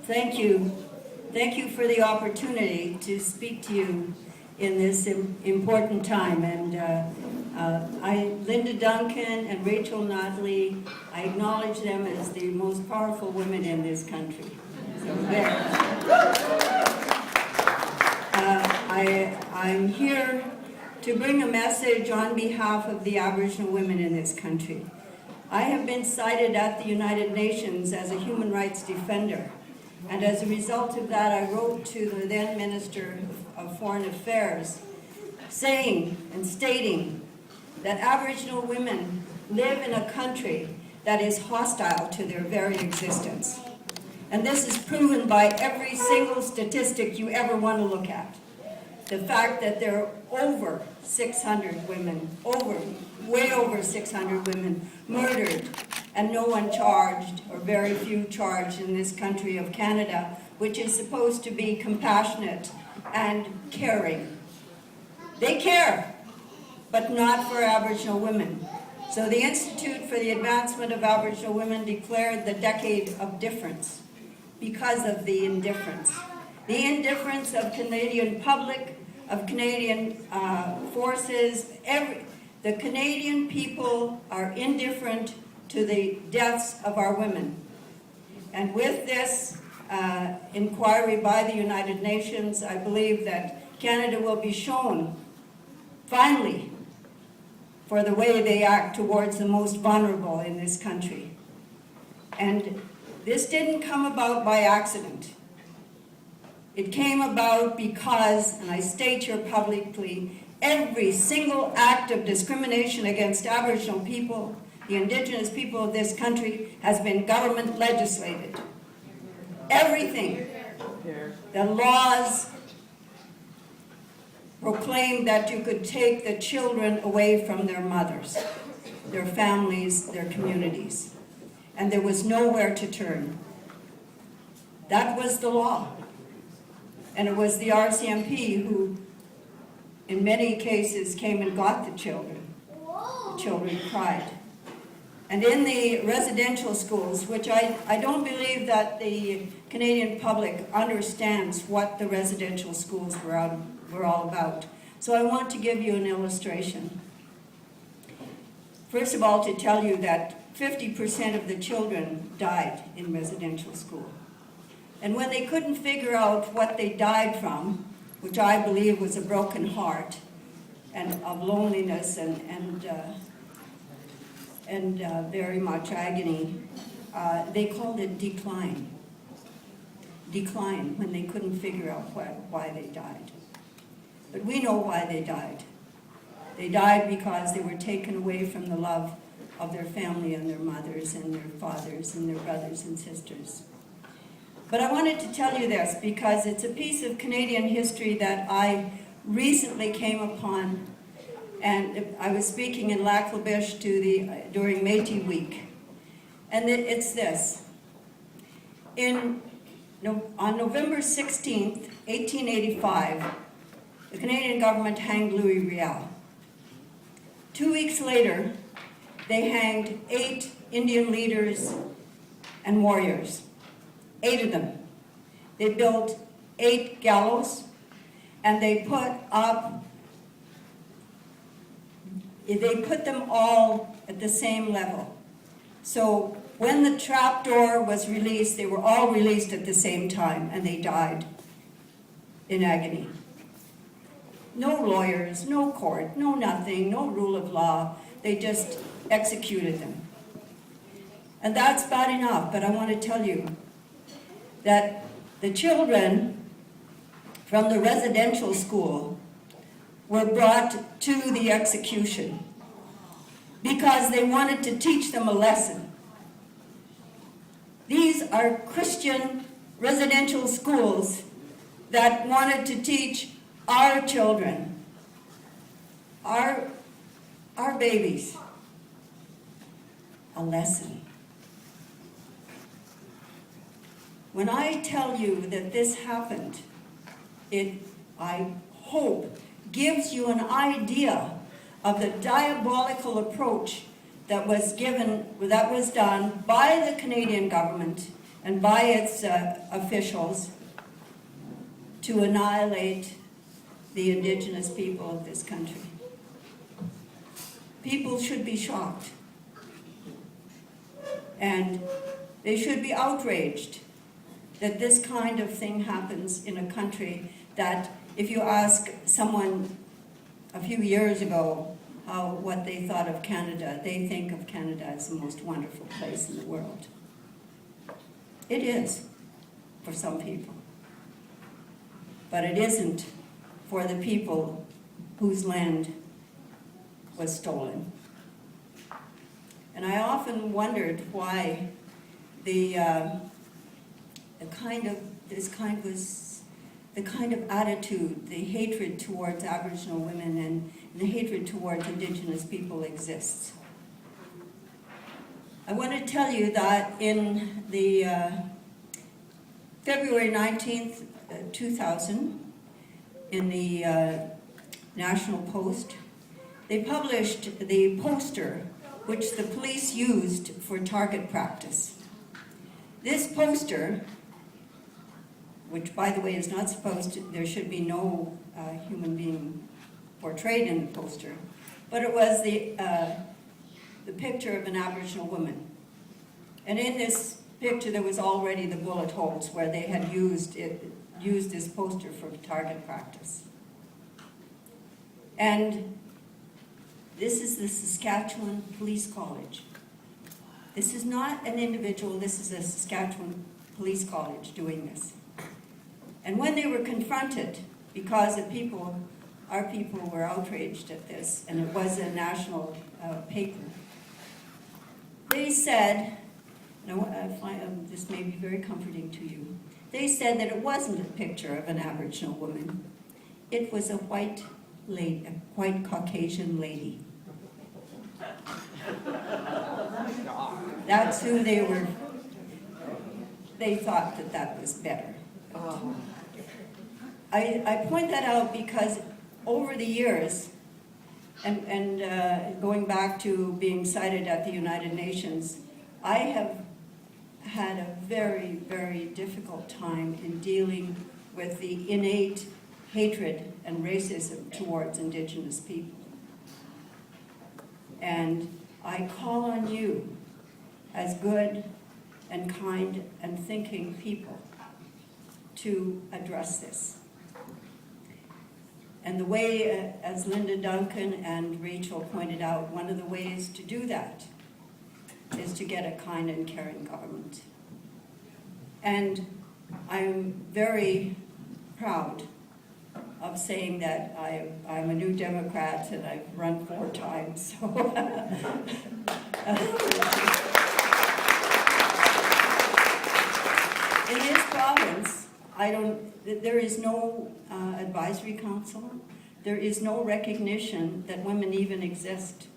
Thank you. Thank you for the opportunity to speak to you in this important time. And Linda Duncan and Rachel Notley, I acknowledge them as the most powerful women in this country. So there. I'm here to bring a message on behalf of the Aboriginal women in this country. I have been cited at the United Nations as a human rights defender. And as a result of that, I wrote to the then Minister of Foreign Affairs, saying and stating that Aboriginal women live in a country that is hostile to their very existence. And this is proven by every single statistic you ever want to look at. The fact that there are over 600 women, way over 600 women murdered, and no one charged, or very few charged in this country of Canada, which is supposed to be compassionate and caring. They care, but not for Aboriginal women. So the Institute for the Advancement of Aboriginal Women declared the decade of difference because of the indifference. The indifference of Canadian public, of Canadian forces, the Canadian people are indifferent to the deaths of our women. And with this inquiry by the United Nations, I believe that Canada will be shown, finally, for the way they act towards the most vulnerable in this country. And this didn't come about by accident. It came about because, and I state here publicly, every single act of discrimination against Aboriginal people, the Indigenous people of this country, has been government legislated. Everything. The laws proclaimed that you could take the children away from their mothers, their families, their communities. And there was nowhere to turn. That was the law. And it was the RCMP who, in many cases, came and got the children. The children cried. And in the residential schools, which I don't believe that the Canadian public understands what the residential schools were all about. So I want to give you an illustration. First of all, to tell you that 50% of the children died in residential school. And when they couldn't figure out what they died from, which I believe was a broken heart and of loneliness and very much agony, they called it decline. Decline, when they couldn't figure out why they died. But we know why they died. They died because they were taken away from the love of their family and their mothers and their fathers and their brothers and sisters. But I wanted to tell you this because it's a piece of Canadian history that I recently came upon. And I was speaking in Lac La Biche during Métis Week. And it's this. On November 16th, 1885, the Canadian government hanged Louis Riel. 2 weeks later, they hanged 8 Indian leaders and warriors. 8 of them. They built 8 gallows, and they put them all at the same level. So when the trapdoor was released, they were all released at the same time, and they died in agony. No lawyers, no court, no nothing, no rule of law. They just executed them. And that's bad enough, but I want to tell you that the children from the residential school were brought to the execution because they wanted to teach them a lesson. These are Christian residential schools that wanted to teach our children, our babies, a lesson. When I tell you that this happened, I hope, gives you an idea of the diabolical approach that was done by the Canadian government and by its officials to annihilate the Indigenous people of this country. People should be shocked, and they should be outraged that this kind of thing happens in a country that, if you ask someone a few years ago what they thought of Canada, they think of Canada as the most wonderful place in the world. It is for some people, but it isn't for the people whose land was stolen. And I often wondered why the kind of attitude, the hatred towards Aboriginal women and the hatred towards Indigenous people exists. I want to tell you that in the February 19th, 2000, in the National Post, they published the poster which the police used for target practice. This poster, which by the way is not supposed to, there should be no human being portrayed in the poster, but it was the picture of an Aboriginal woman. And in this picture there was already the bullet holes where they had used this poster for target practice. And this is the Saskatchewan Police College. This is not an individual, this is a Saskatchewan Police College doing this. And when they were confronted, because our people were outraged at this, and it was a national paper, they said, this may be very comforting to you, they said that it wasn't a picture of an Aboriginal woman, it was a white lady, a white Caucasian lady. That's who they were. They thought that was better. I point that out because over the years, and going back to being cited at the United Nations, I have had a very, very difficult time in dealing with the innate hatred and racism towards Indigenous people. And I call on you as good and kind and thinking people to address this. And the way, as Linda Duncan and Rachel pointed out, one of the ways to do that is to get a kind and caring government. And I'm very proud of saying that I'm a New Democrat and I've run 4 times. So in this province, there is no advisory council. There is no recognition that women even exist.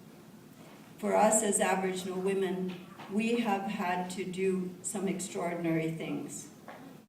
For us as Aboriginal women, we have had to do some extraordinary things.